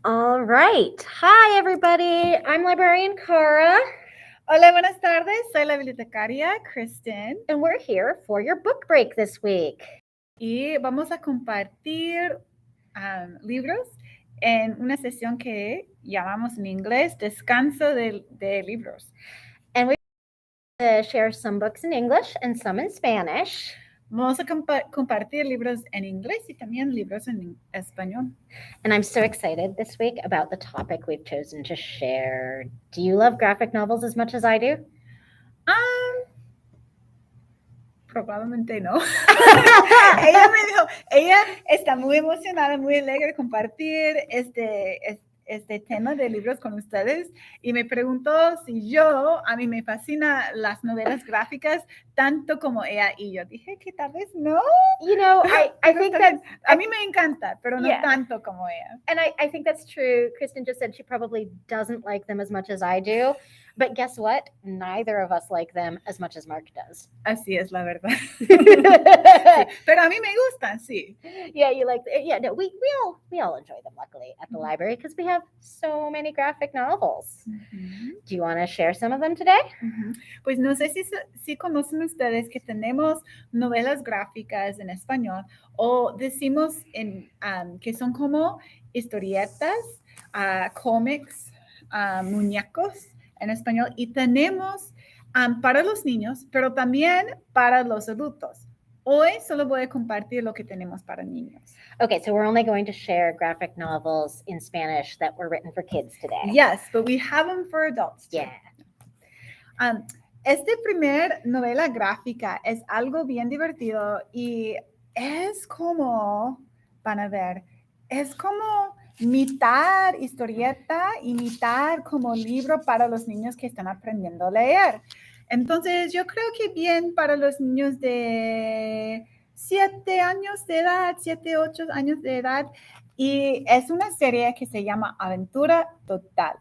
All right. Hi, everybody. I'm librarian Cara, Hola, buenas tardes. Soy la bibliotecaria Kristen and we're here for your book break this week. y vamos a compartir libros en una sesión que llamamos en inglés Descanso de libros. And we're going to share some books in English and some in Spanish. Vamos a compartir libros en inglés y también libros en español. And I'm so excited this week about the topic we've chosen to share. Do you love graphic novels as much as I do? Probablemente no. ella está muy emocionada, muy alegre de compartir este tema de libros con ustedes y me preguntó si a mí me fascinan las novelas gráficas tanto como ella, y yo dije que tal vez no. You know, I think that a mí me encanta, pero no tanto como ella. And I think that's true. Kristen just said she probably doesn't like them as much as I do. But guess what? Neither of us like them as much as Mark does. Así es la verdad. Sí, pero a mí me gustan, sí. Yeah, you like. Yeah, no, we all enjoy them. Luckily, at the library because we have so many graphic novels. Do you want to share some of them today? Pues no sé si conocen ustedes que tenemos novelas gráficas en español o decimos que son como historietas, cómics, muñecos en español, y tenemos para los niños, pero también para los adultos. Hoy solo voy a compartir lo que tenemos para niños. Okay, so we're only going to share graphic novels in Spanish that were written for kids today. Yes, but we have them for adults too. Yeah. Este primer novela gráfica es algo bien divertido y es como, van a ver, es como mitad historieta y mitad como libro para los niños que están aprendiendo a leer. Entonces, yo creo que bien para los niños de 7 años de edad, 7, 8 años de edad. Y es una serie que se llama Aventura Total,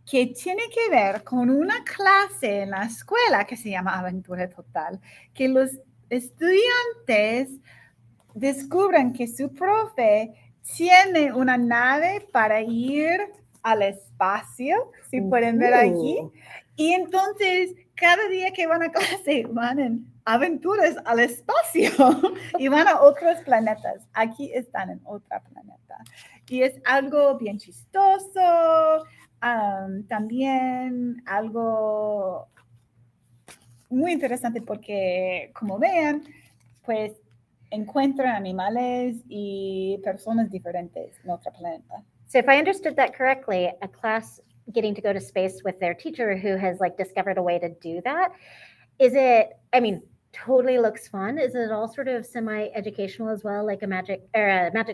que tiene que ver con una clase en la escuela que se llama Aventura Total, que los estudiantes descubren que su profe tiene una nave para ir al espacio, si pueden ver aquí, y entonces cada día que van a clase van en aventuras al espacio y van a otros planetas. Aquí están en otro planeta. Y es algo bien chistoso, también algo muy interesante porque, como vean, pues encuentran animales y personas diferentes en otro planeta. So if I understood that correctly, a class getting to go to space with their teacher who has like discovered a way to do that, totally looks fun. Is it all sort of semi-educational as well, like a magic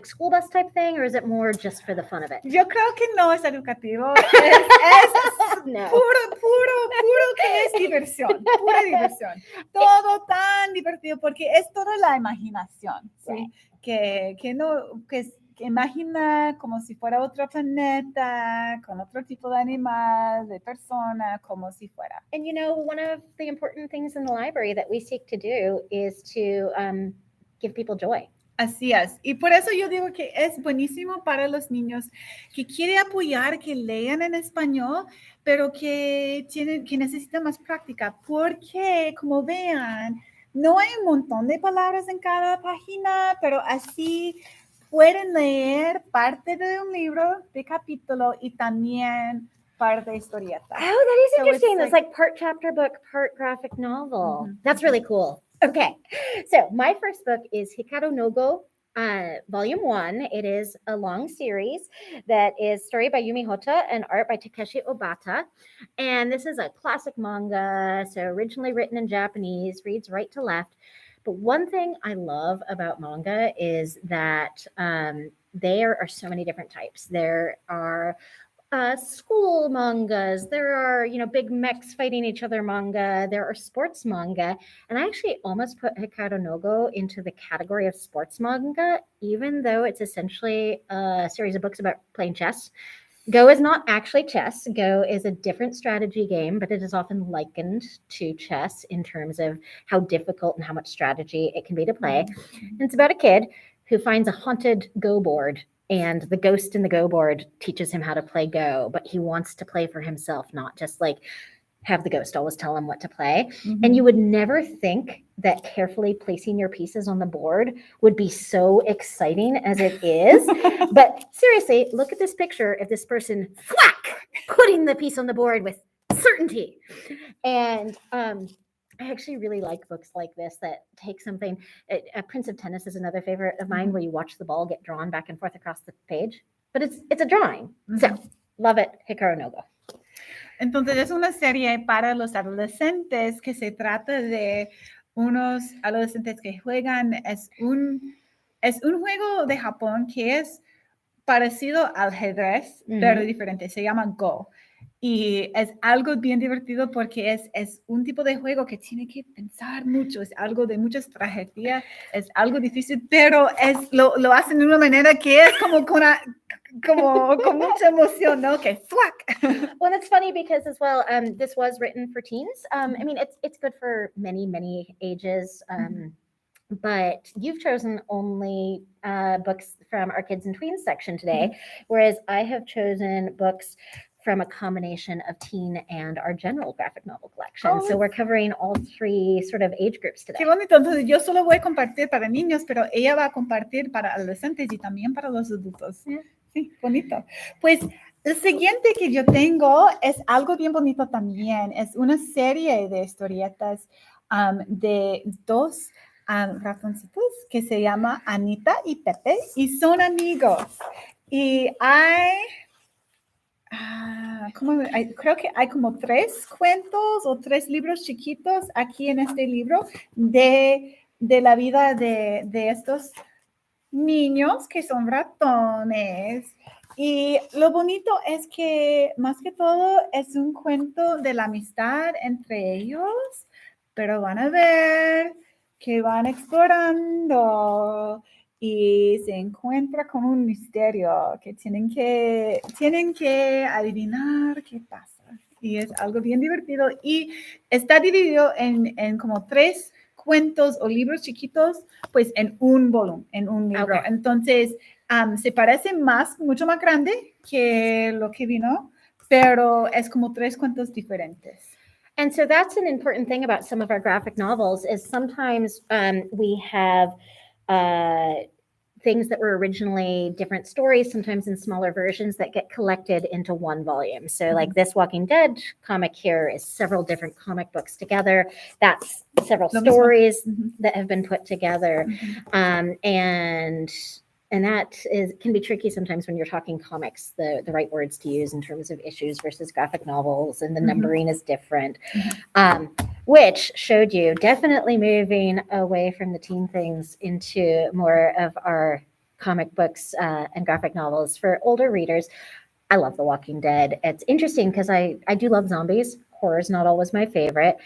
school bus type thing, or is it more just for the fun of it? Yo creo que no es educativo. Es no. puro que es diversión, pura diversión. Todo tan divertido porque es toda la imaginación, ¿sí? Right. Que imagina como si fuera otro planeta, con otro tipo de animal, de persona, como si fuera. And you know, one of the important things in the library that we seek to do is to give people joy. Así es. Y por eso yo digo que es buenísimo para los niños que quieren apoyar, que lean en español, pero que necesitan más práctica. Porque, como vean, no hay un montón de palabras en cada página, pero así pueden leer parte de un libro de capítulo y también parte de historieta. Oh, that is interesting. It's like part chapter book, part graphic novel. That's really cool. Okay, so my first book is Hikaru Nogo, Volume 1. It is a long series that is story by Yumi Hotta and art by Takeshi Obata. And this is a classic manga, so originally written in Japanese, reads right to left. But one thing I love about manga is that there are so many different types. There are school mangas. There are, big mechs fighting each other manga. There are sports manga. And I actually almost put Hikaru Nogo into the category of sports manga, even though it's essentially a series of books about playing chess. Go is not actually chess. Go is a different strategy game, but it is often likened to chess in terms of how difficult and how much strategy it can be to play. And it's about a kid who finds a haunted Go board and the ghost in the Go board teaches him how to play Go, but he wants to play for himself, not just like have the ghost always tell him what to play. And you would never think that carefully placing your pieces on the board would be so exciting as it is. But seriously, look at this picture of this person whack, putting the piece on the board with certainty. And I actually really like books like this that take something. Prince of Tennis is another favorite of mine, where you watch the ball get drawn back and forth across the page, but it's a drawing. So love it, Hikaru Nogo. Entonces es una serie para los adolescentes que se trata de unos adolescentes que juegan. Es un juego de Japón que es parecido al ajedrez, pero diferente. Se llama Go. Y es algo bien divertido porque es un tipo de juego que tiene que pensar mucho. Es algo de mucha estrategia. Es algo difícil, pero lo hacen de una manera que es como con mucha emoción, ¿no? Que ¡swack! Well, it's funny because as well, this was written for teens. I mean, it's good for many ages. But you've chosen only books from our kids and tweens section today, whereas I have chosen books from a combination of teen and our general graphic novel collection. So we're covering all three sort of age groups today. Qué bonito. Entonces yo solo voy a compartir para niños, pero ella va a compartir para adolescentes y también para los adultos. Sí, bonito. Pues el siguiente que yo tengo es algo bien bonito también. Es una serie de historietas de dos ratoncitos que se llama Anita y Pepe y son amigos. Y creo que hay como 3 cuentos o 3 libros chiquitos aquí en este libro de la vida de estos niños que son ratones. Y lo bonito es que más que todo es un cuento de la amistad entre ellos, pero van a ver que van explorando y se encuentra con un misterio que tienen que adivinar qué pasa. Y es algo bien divertido y está dividido en como 3 cuentos o libros chiquitos, pues en un volumen, en un libro. Okay. Entonces, se parece mucho más grande que lo que vino, pero es como 3 cuentos diferentes. And so that's an important thing about some of our graphic novels is sometimes we have things that were originally different stories, sometimes in smaller versions that get collected into one volume. So like this Walking Dead comic here is several different comic books together. That's several stories that have been put together. And that can be tricky sometimes when you're talking comics, the right words to use in terms of issues versus graphic novels, and the numbering is different, which showed you definitely moving away from the teen things into more of our comic books and graphic novels for older readers. I love The Walking Dead. It's interesting because I do love zombies. Horror is not always my favorite.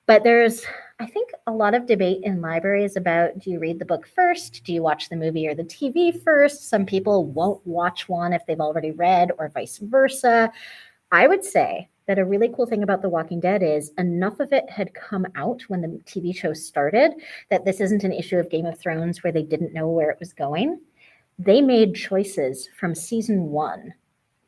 But there's, I think, a lot of debate in libraries about, do you read the book first? Do you watch the movie or the TV first? Some people won't watch one if they've already read, or vice versa. I would say that a really cool thing about The Walking Dead is enough of it had come out when the TV show started that this isn't an issue of Game of Thrones where they didn't know where it was going. They made choices from season 1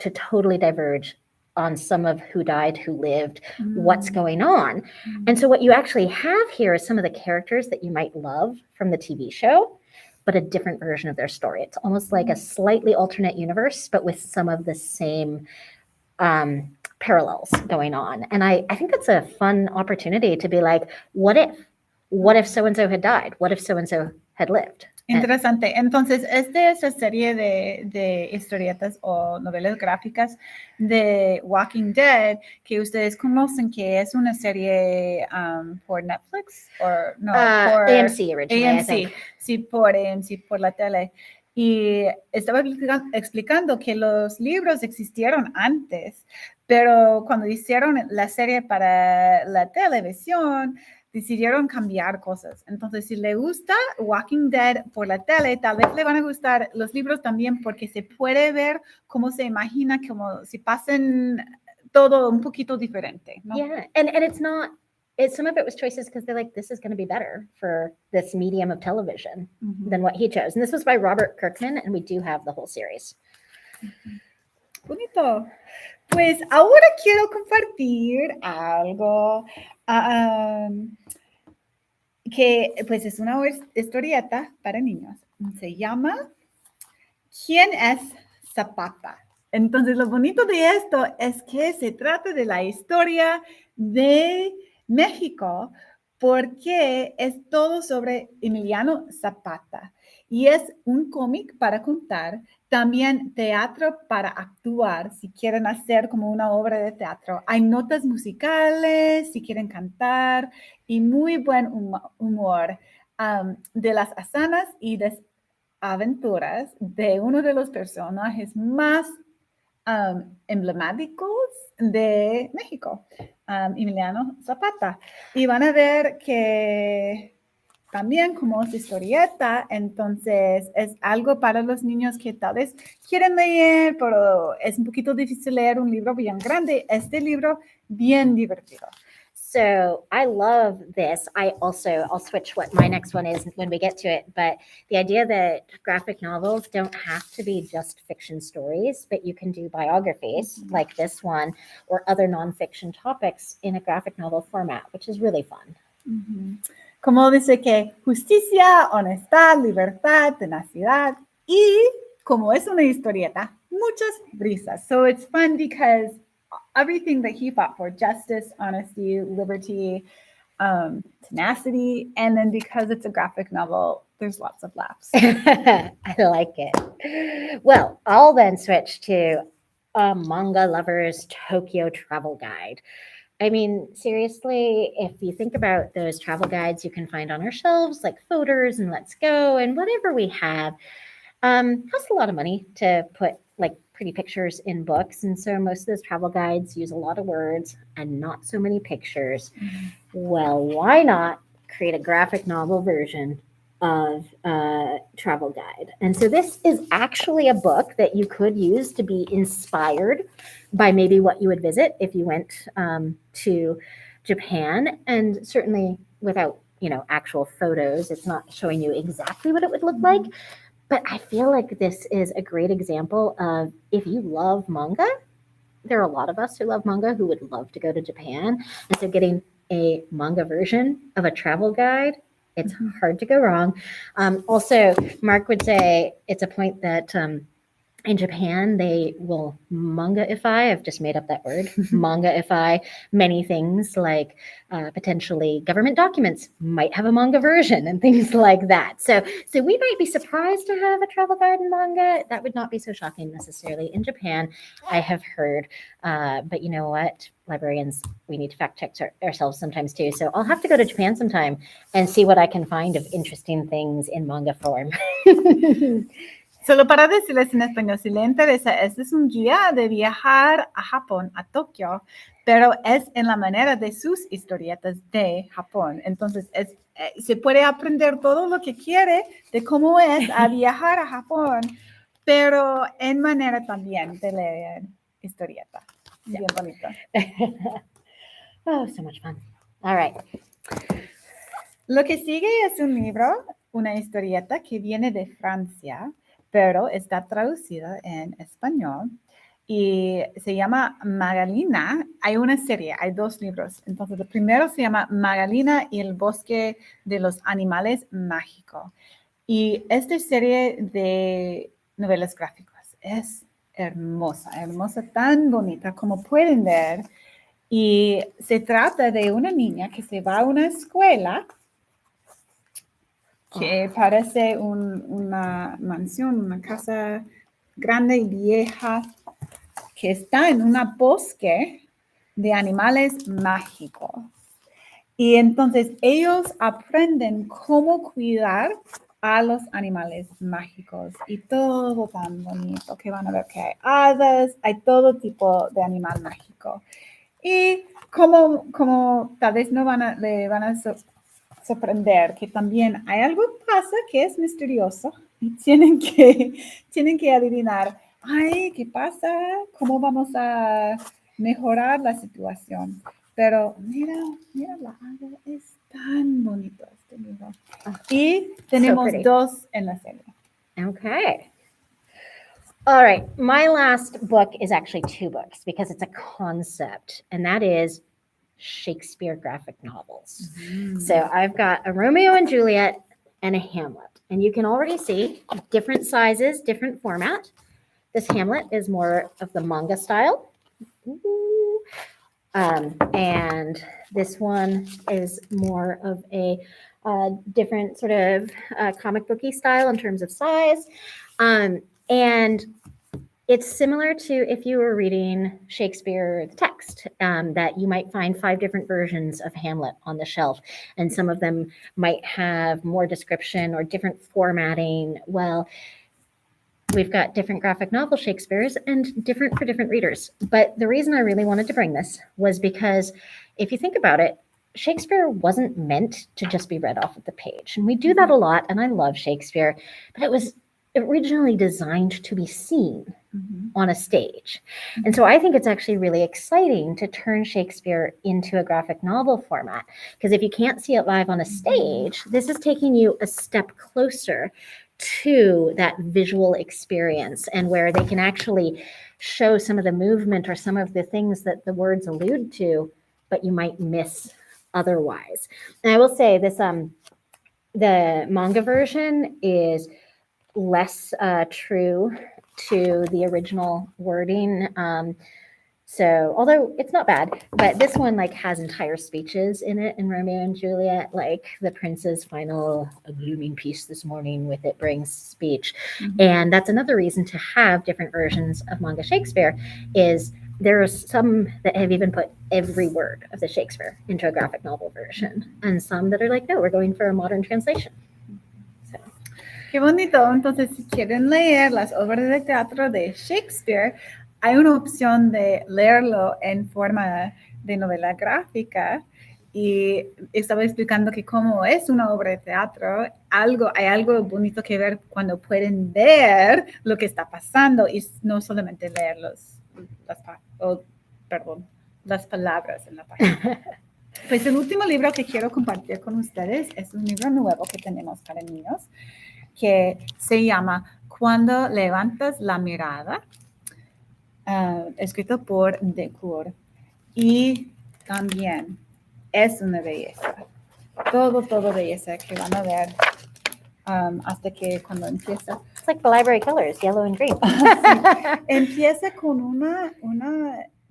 to totally diverge on some of who died, who lived, what's going on. And so what you actually have here is some of the characters that you might love from the TV show, but a different version of their story. It's almost like a slightly alternate universe, but with some of the same parallels going on. And I think that's a fun opportunity to be like, what if so-and-so had died? What if so-and-so had lived? Interesante. Entonces, esa serie de historietas o novelas gráficas de Walking Dead que ustedes conocen, que es una serie por Netflix o no, por AMC originally, AMC, I think. Sí, por AMC, por la tele. Y estaba explicando que los libros existieron antes, pero cuando hicieron la serie para la televisión, decidieron cambiar cosas. Entonces, si le gusta Walking Dead por la tele, tal vez le van a gustar los libros también porque se puede ver cómo se imagina, como si pasen todo un poquito diferente, ¿no? Yeah, and it's not some of it was choices because they're like, this is going to be better for this medium of television than what he chose. And this was by Robert Kirkman, and we do have the whole series. Bonito. Pues ahora quiero compartir algo que pues es una historieta para niños. Se llama ¿Quién es Zapata? Entonces lo bonito de esto es que se trata de la historia de México porque es todo sobre Emiliano Zapata y es un cómic para contar, también teatro para actuar, si quieren hacer como una obra de teatro. Hay notas musicales, si quieren cantar, y muy buen humor de las hazanas y aventuras de uno de los personajes más emblemáticos de México, Emiliano Zapata. Y van a ver que también como es historieta, entonces es algo para los niños que tal vez quieren leer, pero es un poquito difícil leer un libro bien grande. Este libro bien divertido. So I love this. I'll switch what my next one is when we get to it. But the idea that graphic novels don't have to be just fiction stories, but you can do biographies like this one or other nonfiction topics in a graphic novel format, which is really fun. Como dice que justicia, honestidad, libertad, tenacidad y como es una historieta, muchas risas. So it's fun because everything that he fought for, justice, honesty, liberty, tenacity, and then because it's a graphic novel, there's lots of laughs. I like it. Well, I'll then switch to a manga lover's Tokyo travel guide. I mean, seriously, if you think about those travel guides you can find on our shelves, like Folders and Let's Go and whatever we have, costs a lot of money to put like pretty pictures in books. And so most of those travel guides use a lot of words and not so many pictures. Well, why not create a graphic novel version of a travel guide? And so this is actually a book that you could use to be inspired by maybe what you would visit if you went to Japan, and certainly without, actual photos, it's not showing you exactly what it would look like. But I feel like this is a great example of if you love manga, there are a lot of us who love manga who would love to go to Japan. And so getting a manga version of a travel guide, it's hard to go wrong. Also, Mark would say it's a point that in Japan, they will manga-ify, I've just made up that word, manga-ify many things like potentially government documents might have a manga version and things like that. So we might be surprised to have a travel guide in manga. That would not be so shocking necessarily in Japan, I have heard. But you know what? Librarians, we need to fact check ourselves sometimes too. So I'll have to go to Japan sometime and see what I can find of interesting things in manga form. Solo para decirles en español, si le interesa, este es un guía de viajar a Japón, a Tokio, pero es en la manera de sus historietas de Japón. Entonces, se puede aprender todo lo que quiere de cómo es a viajar a Japón, pero en manera también de leer historieta. Bien bonito. Oh, so much fun. All right. Lo que sigue es un libro, una historieta que viene de Francia, pero está traducida en español y se llama Magalina. Hay una serie, hay 2 libros. Entonces, el primero se llama Magalina y el bosque de los animales mágicos. Y esta serie de novelas gráficas es hermosa, tan bonita como pueden ver. Y se trata de una niña que se va a una escuela que parece una mansión, una casa grande y vieja que está en un bosque de animales mágicos. Y entonces ellos aprenden cómo cuidar a los animales mágicos y todo tan bonito que van a ver que hay hadas, hay todo tipo de animal mágico. Y como tal vez no le van a sorprender que también hay algo que pasa que es misterioso y tienen que adivinar, ay, ¿qué pasa? ¿Cómo vamos a mejorar la situación? Pero mira la ave, es tan bonito este libro. Y tenemos pretty. 2 en la serie. Okay. All right. My last book is actually 2 books because it's a concept, and that is Shakespeare graphic novels. So I've got a Romeo and Juliet and a Hamlet. And you can already see different sizes, different format. This Hamlet is more of the manga style. And this one is more of a different sort of comic booky style in terms of size. And it's similar to if you were reading Shakespeare, the text, that you might find 5 different versions of Hamlet on the shelf, and some of them might have more description or different formatting. Well, we've got different graphic novel Shakespeares and different for different readers. But the reason I really wanted to bring this was because if you think about it, Shakespeare wasn't meant to just be read off of the page. And we do that a lot, and I love Shakespeare, but it was originally designed to be seen on a stage. And so I think it's actually really exciting to turn Shakespeare into a graphic novel format, because if you can't see it live on a stage, this is taking you a step closer to that visual experience, and where they can actually show some of the movement or some of the things that the words allude to, but you might miss otherwise. And I will say this, the manga version is less true to the original wording. So although it's not bad, but this one like has entire speeches in it in Romeo and Juliet, like the prince's final "a glooming peace this morning with it brings" speech. And that's another reason to have different versions of manga Shakespeare, is there are some that have even put every word of the Shakespeare into a graphic novel version, and some that are like, no, we're going for a modern translation. So. Qué bonito. Entonces, si quieren leer las obras de teatro de Shakespeare, hay una opción de leerlo en forma de novela gráfica, y estaba explicando que como es una obra de teatro, hay algo bonito que ver cuando pueden ver lo que está pasando y no solamente leer las palabras en la página. Pues el último libro que quiero compartir con ustedes es un libro nuevo que tenemos para niños, que se llama Cuando levantas la mirada, escrito por Decur. Y también es una belleza. Todo belleza que van a ver hasta que cuando empieza. It's like the library colors, yellow and green. Sí. Empieza con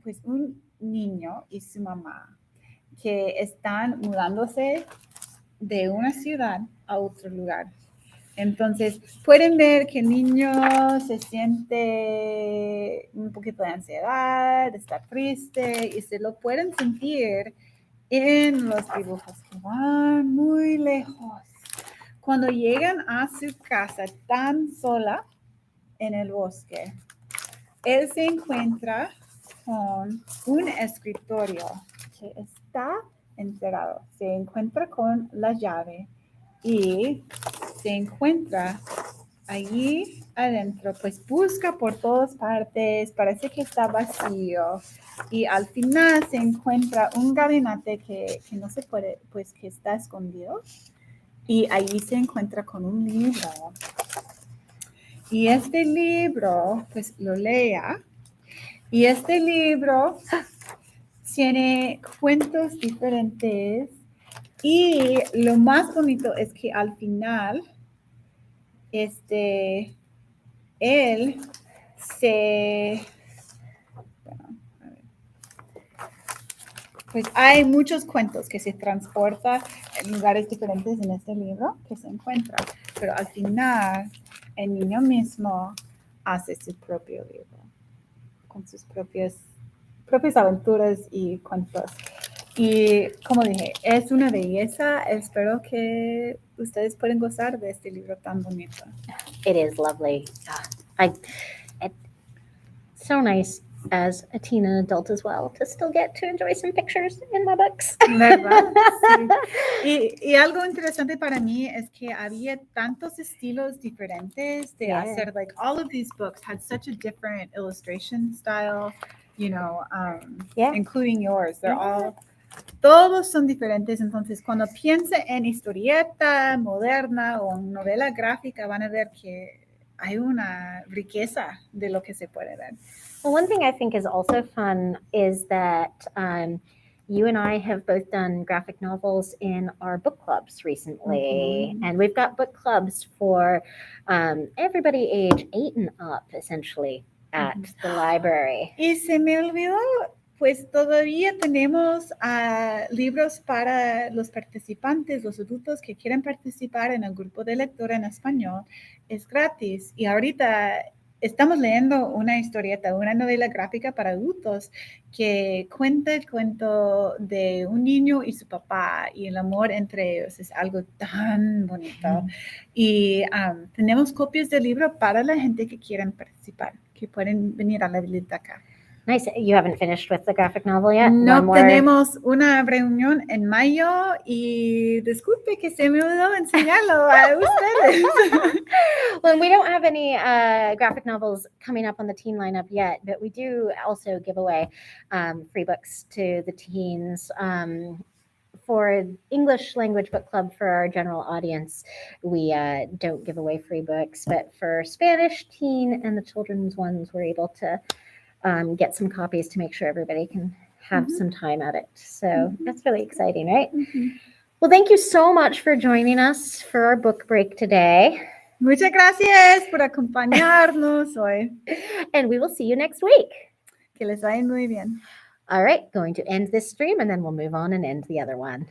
pues un niño y su mamá que están mudándose de una ciudad a otro lugar. Entonces, pueden ver que el niño se siente un poquito de ansiedad, está triste, y se lo pueden sentir en los dibujos que van muy lejos. Cuando llegan a su casa tan sola en el bosque, él se encuentra con un escritorio que está encerrado. Se encuentra con la llave y se encuentra allí adentro, pues busca por todas partes, parece que está vacío, y al final se encuentra un gabinete que no se puede, pues que está escondido, y allí se encuentra con un libro. Y este libro, pues lo lea, y este libro tiene cuentos diferentes, y lo más bonito es que al final, él pues hay muchos cuentos que se transportan en lugares diferentes en este libro que se encuentra, pero al final el niño mismo hace su propio libro con sus propias aventuras y cuentos. Y como dije, es una belleza. Espero que ustedes puedan gozar de este libro tan bonito. It is lovely. It's so nice as a teen and adult as well to still get to enjoy some pictures in my books. ¿Verdad? Sí. Y algo interesante para mí es que había tantos estilos diferentes de hacer, like all of these books had such a different illustration style, including yours. They're all todos son diferentes. Entonces, cuando piense en historieta moderna o en novela gráfica, van a ver que hay una riqueza de lo que se puede ver. Well, one thing I think is also fun is that you and I have both done graphic novels in our book clubs recently. And we've got book clubs for everybody age 8 and up, essentially, at the library. Y se me olvidó, pues todavía tenemos libros para los participantes, los adultos que quieren participar en el grupo de lectura en español. Es gratis. Y ahorita estamos leyendo una historieta, una novela gráfica para adultos que cuenta el cuento de un niño y su papá y el amor entre ellos. Es algo tan bonito. Y tenemos copias del libro para la gente que quieren participar, que pueden venir a la biblioteca. Nice. You haven't finished with the graphic novel yet? No, One more. tenemos una reunión en mayo y disculpe que se me olvidó enseñarlo a ustedes. Well, we don't have any graphic novels coming up on the teen lineup yet, but we do also give away free books to the teens. For English language book club for our general audience, we don't give away free books, but for Spanish, teen, and the children's ones, we're able to get some copies to make sure everybody can have some time at it. So that's really exciting, right? Well, thank you so much for joining us for our book break today. Muchas gracias por acompañarnos hoy. And we will see you next week. Que les vaya muy bien. All right, going to end this stream and then we'll move on and end the other one.